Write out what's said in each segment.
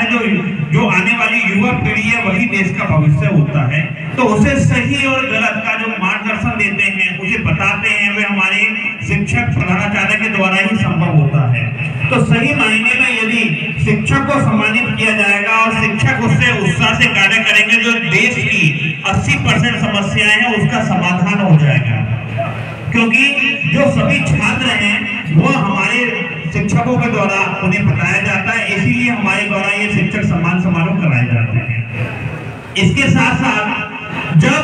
जो आने वाली युवा पीढ़ी है वही देश का भविष्य होता है। तो उसे सही और गलत का जो मार्गदर्शन देते हैं, उसे बताते हैं, वे हमारे शिक्षक प्रधानाचार्य के द्वारा ही संभव होता है। तो सही मायने में यदि शिक्षक को सम्मानित किया जाएगा और शिक्षक उससे उत्साह से कार्य करेंगे, जो देश की 80% समस्याएं हैं उसका समाधान हो जाएगा। क्योंकि जो सभी छात्र हैं वो हमारे शिक्षकों के द्वारा उन्हें बताया जाता है, इसीलिए हमारे द्वारा ये शिक्षक सम्मान समारोह कराए जाते हैं। इसके साथ साथ जब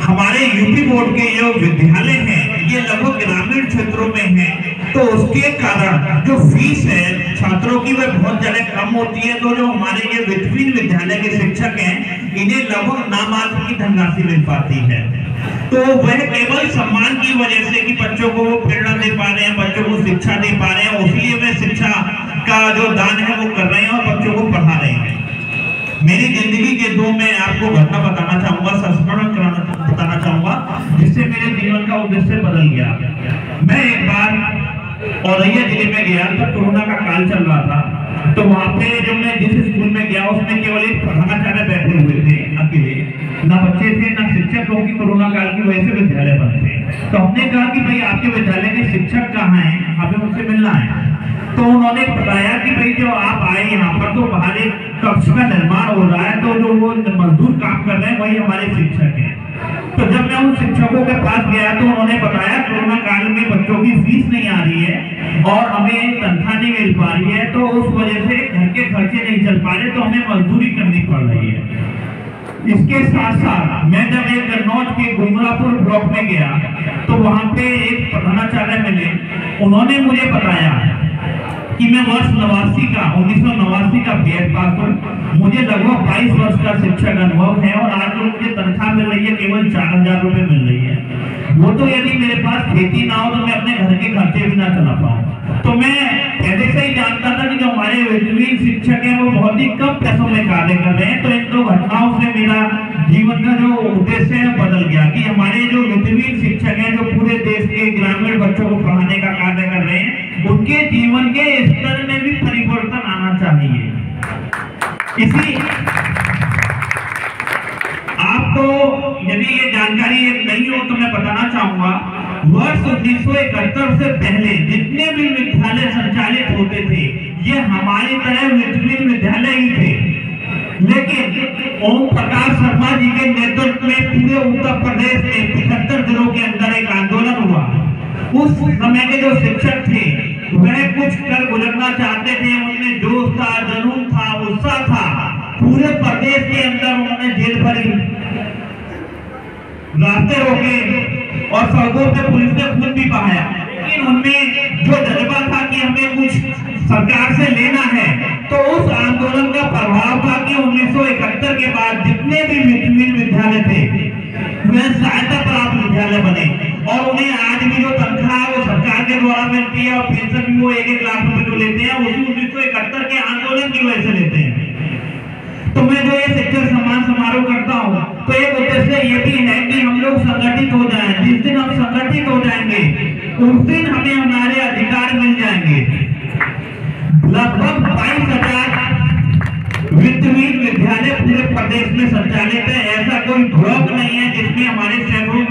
हमारे यूपी बोर्ड के जो विद्यालय हैं ये लगभग ग्रामीण क्षेत्रों में हैं, तो उसके कारण जो फीस है छात्रों की वह बहुत ज्यादा कम होती है। तो जो हमारे ये विभिन्न विद्यालय के शिक्षक हैं इन्हें लगभग नामात्र की धनराशि मिल पाती है। तो वह केवल सम्मान की वजह से कि बच्चों को प्रेरणा दे पा रहे हैं, बच्चों को शिक्षा दे पा रहे हैं, उसलिए वे शिक्षा का जो दान है वो कर रहे हैं और बच्चों को पढ़ा रहे हैं। मेरी जिंदगी के दो मैं आपको घटना बताना चाहूंगा, संस्मरण बताना चाहूंगा, जिससे मेरे जीवन का उद्देश्य बदल गया। मैं एक बार औरैया जिले में गया, तो कोरोना का काल चल रहा था। तो वहां पे जो मैं जिस स्कूल में गया उसमें केवल एक प्रधानाचार्य बैठे हुए थे अकेले, ना बच्चे थे ना शिक्षक, क्योंकि कोरोना काल की वजह से विद्यालय बंद थे। तो हमने कहा कि भाई आपके विद्यालय के शिक्षक कहाँ हैं, हमें उनसे मिलना है। तो उन्होंने बताया कि भाई जो आप आए यहाँ पर तो बाहर एक कक्ष का निर्माण हो रहा है, तो जो वो मजदूर काम कर रहे हैं वही हमारे शिक्षक हैं। तो जब मैं उन शिक्षकों के पास गया तो उन्होंने बताया कोरोना काल में बच्चों की फीस नहीं आ रही है और हमें तनख्वाह नहीं मिल पा रही है, तो उस वजह से घर के खर्चे नहीं चल पा रहे, तो हमें मजदूरी करनी पड़ रही है। इसके साथ साथ मैं जब एक कन्नौज के गुमरापुर ब्लॉक में गया तो वहां पे एक प्रधानाचार्य मिले, उन्होंने मुझे बताया कि मैं वर्ष 1989 का बीएड पास हूँ, मुझे लगभग 22 वर्ष का शिक्षक अनुभव है और आज जो मुझे तनख्वाह मिल रही है केवल 4000 रुपए मिल रही है। वो तो यदि मेरे पास खेती ना हो तो मैं अपने घर के खर्चे भी ना चला पाऊँ। तो मैं पहले से ही जानता था कि जो हमारे विद्यालय शिक्षक हैं वो बहुत ही कम पैसों में कार्य कर रहे हैं। तो इन दो घटनाओं से मेरा जीवन का जो उद्देश्य है बदल गया कि हमारे जो विद्यालय शिक्षक हैं जो पूरे देश के ग्रामीण बच्चों को पढ़ाने का कार्य कर रहे हैं, उनके जीवन के स्तर में भी परिवर्तन आना चाहिए। इसी आपको यदि ये जानकारी नहीं हो तो मैं बताना चाहूंगा, वर्ष 1971 से पहले जितने भी विद्यालय संचालित होते थे ये हमारी तरह विभिन्न विद्यालय ही थे। लेकिन ओम प्रकाश शर्मा जी के नेतृत्व में पूरे उत्तर प्रदेश में 75 दिनों के अंदर एक आंदोलन हुआ। उस समय के जो शिक्षक थे वह कुछ कर गुजरना चाहते थे, उनमें जोश था, जुनून था, उत्साह था। पूरे प्रदेश के अंदर उन्होंने जेल भरी, रास्ते रोके और सड़कों पे पुलिस ने खून भी बहाया। लेकिन उनमें जो जज्बा था कि हमें कुछ सरकार से लेना है, तो उस आंदोलन का प्रभाव था कि 1971 के बाद जितने भी विद्यालय थे वह सहायता प्राप्त विद्यालय बने और उन्हें आज भी जो तनख्वाह वो सरकार के द्वारा मिलती है और पेंशन भी वो 1-1 लाख रुपए जो लेते हैं उसी 1971 के आंदोलन की वजह से लेते हैं। तो मैं जो ये शिक्षक सम्मान समारोह करता हूँ तो एक उद्देश्य ये भी है कि हम लोग संगठित हो जाएं। जिस दिन हम संगठित हो जाएंगे उस दिन हमें हमारे अधिकार मिल जाएंगे। लगभग 22,000 विद्यालय पूरे प्रदेश में संचालित है। ऐसा कोई ब्लॉक नहीं है जिसमें हमारे सैकड़ों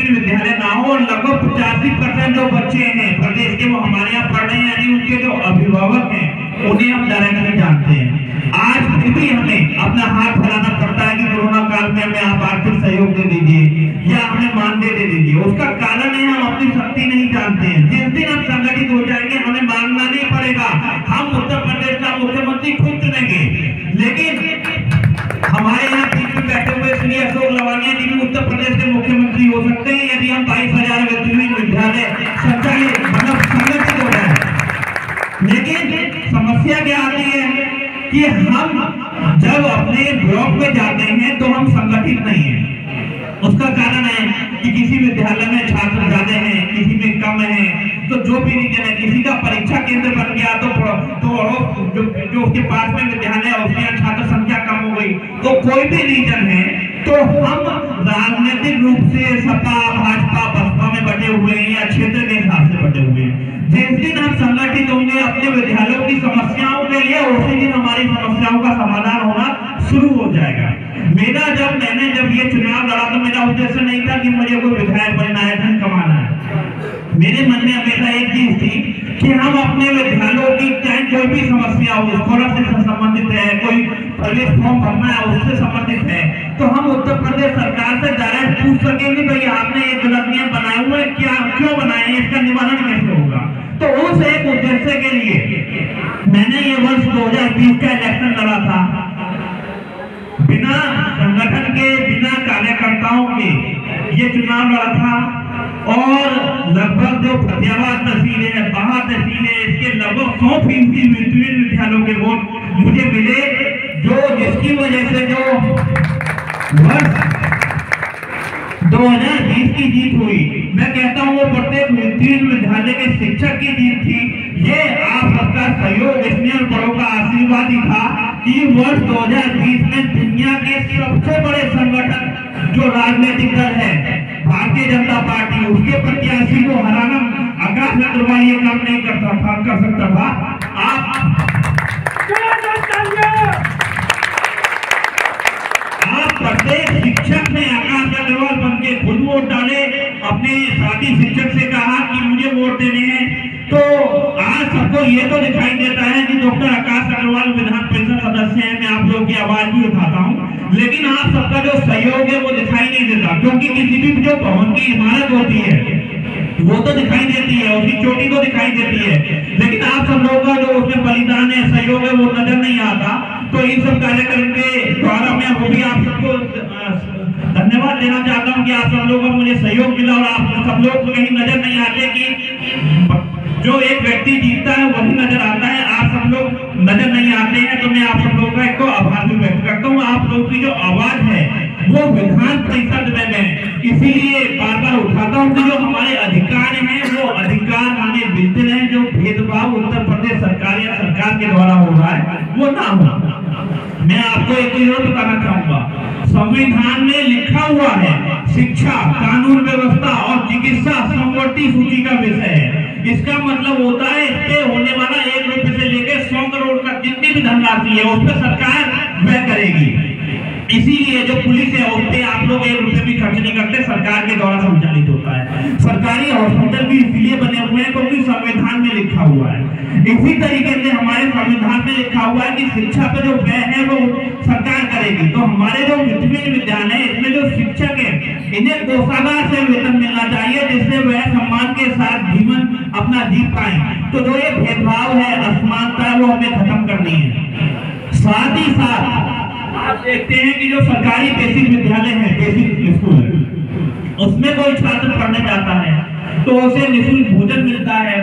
विद्यालय ना हो और लगभग 85% जो बच्चे हैं प्रदेश के वो हमारे यहाँ पढ़ रहे हैं, यानी उनके जो अभिभावक हैं उन्हें हम डायरेक्टली जानते हैं। आज फिर भी हमें अपना हाथ फैलाना पड़ता है कि कोरोना काल में हमें आप आर्थिक सहयोग दे दीजिए या हमें मानदेय दे दीजिए। उसका कारण है हम अपनी शक्ति नहीं जानते हैं। जिस दिन हम संगठित हो जाएंगे हमें मांगना नहीं पड़ेगा, हम उत्तर प्रदेश का मुख्यमंत्री खुद चुनेंगे। लेकिन हमारे यहाँ बीच में बैठे हुए श्री अशोक लवानिया जी भी उत्तर प्रदेश के मुख्यमंत्री हो सकते हैं यदि हम 22,000 विद्यालय संचालित मतलब संगठित हो जाए। लेकिन समस्या क्या आती है कि हम जब अपने ब्लॉक में जाते हैं तो हम संगठित नहीं हैं। उसका कारण है कि किसी विद्यालय में छात्र ज्यादा हैं, किसी में कम है, तो जो भी रीजन है, किसी का परीक्षा केंद्र बन गया तो जो उसके पास में विद्यालय है उसके यहाँ छात्र संख्या कम हो गई, तो कोई भी रीजन है तो हम राजनीतिक रूप से सपा भाजपा बसपा में बटे हुए हैं या क्षेत्र के हिसाब से बटे हुए हैं। जिस दिन हम संगठित होंगे अपने विद्यालयों की समस्याओं के लिए, उसी दिन हमारी समस्याओं का समाधान होना शुरू हो जाएगा। मैंने जब ये चुनाव लड़ा तो मेरा उद्देश्य नहीं था कि मुझे कोई विधायक बनना है, धन कमाना है। मेरे मन में हमेशा एक चीज थी कि हम अपने विद्यालयों की चाहे कोई भी समस्या हो, स्कॉलरशिप से संबंधित है, कोई प्रवेश फॉर्म भरना है उससे संबंधित है, तो हम उत्तर प्रदेश सरकार से डायरेक्ट पूछ सकेंगे भाई आपने ये गलत नियम बनाए हुए क्या, क्यों बनाए, इसका निवारण कैसे होगा। तो उस एक उद्देश्य के लिए मैंने ये वर्ष 2020 का इलेक्शन लड़ा था, बिना संगठन के, बिना कार्यकर्ताओं के ये चुनाव लड़ा था। और लगभग जो फतेहाबाद तहसील है, बाहा तहसील है, इसके लगभग 100% विद्यालयों के वोट मुझे मिले, जिसकी वजह से जो वर्ष 2020 की जीत हुई, मैं कहता हूँ वो प्रत्येक विद्यालय के शिक्षक की जीत थी। ये आप सबका सहयोग, स्नेह बड़ों का आशीर्वाद ही था कि वर्ष 2020 में दुनिया के सबसे बड़े संगठन जो राजनीतिक दल है भारतीय जनता पार्टी, उसके प्रत्याशी को हराना आकाश अग्रवाल ये काम नहीं कर सकता था। आप प्रत्येक शिक्षक ने आकाश अग्रवाल बन के खुद वोट डाले, अपने साथी शिक्षक से कहा कि मुझे वोट देने हैं। तो आज सबको ये तो दिखाई देता है कि डॉक्टर आकाश अग्रवाल विधान परिषद सदस्य हैं, मैं आप लोगों की आवाज भी उठाता हूँ, लेकिन आप सबका जो सहयोग है वो दिखाई नहीं देता, क्योंकि किसी भी जो भवन की इमारत होती है वो तो दिखाई देती है, उसकी चोटी तो दिखाई देती है, लेकिन आप सब लोगों का जो उसमें बलिदान है, सहयोग है, वो नजर नहीं आता। तो इन सब कार्यक्रम के द्वारा मैं वो भी आप सबको धन्यवाद देना चाहता हूँ कि आप सब लोगों को मुझे सहयोग मिला, और आप सब लोग कहीं नजर नहीं आते कि जो एक व्यक्ति जीतता है वही नजर आता है, आप सब लोग नजर नहीं आते हैं। तो मैं आप सब लोगों का एक आभार भी व्यक्त करता हूँ। आप लोगों की जो आवाज है वो विधान परिषद में मैं इसीलिए बार बार उठाता हूँ कि जो हमारे अधिकार हैं वो अधिकार हमें मिलते रहे, जो भेदभाव उत्तर प्रदेश सरकार या सरकार के द्वारा हो रहा है वो ना हो। मैं आपको एक चीज और बताना चाहूंगा, संविधान में लिखा हुआ है शिक्षा, कानून व्यवस्था और चिकित्सा समवर्ती सूची का विषय है। इसका मतलब होता है इससे होने वाला 1 रुपए से लेकर 100 करोड़ तक जितनी भी धनराशि है उस पर सरकार व्यय करेगी। इसीलिए जो पुलिस है उस पर आप लोग 1 रुपए भी खर्च नहीं करते, सरकार के द्वारा संचालित होता है। सरकारी हॉस्पिटल भी इसलिए बने हुए हैं क्योंकि संविधान में लिखा हुआ है। इसी तरीके से हमारे संविधान में लिखा हुआ है कि शिक्षा पे जो व्यय है वो सरकार करेगी। तो हमारे जो विभिन्न विद्यालय है इसमें जो शिक्षक है इन्हें कोषागार से वेतन मिलना चाहिए, जिससे वह सम्मान के साथ जीवन अपना जी पाए। तो जो ये भेदभाव है, असमानता है, वो हमें खत्म करनी है। साथ ही साथ आप देखते हैं कि जो सरकारी बेसिक विद्यालय है, बेसिक स्कूल, उसमें कोई छात्र पढ़ने जाता है तो उसे निःशुल्क भोजन मिलता है,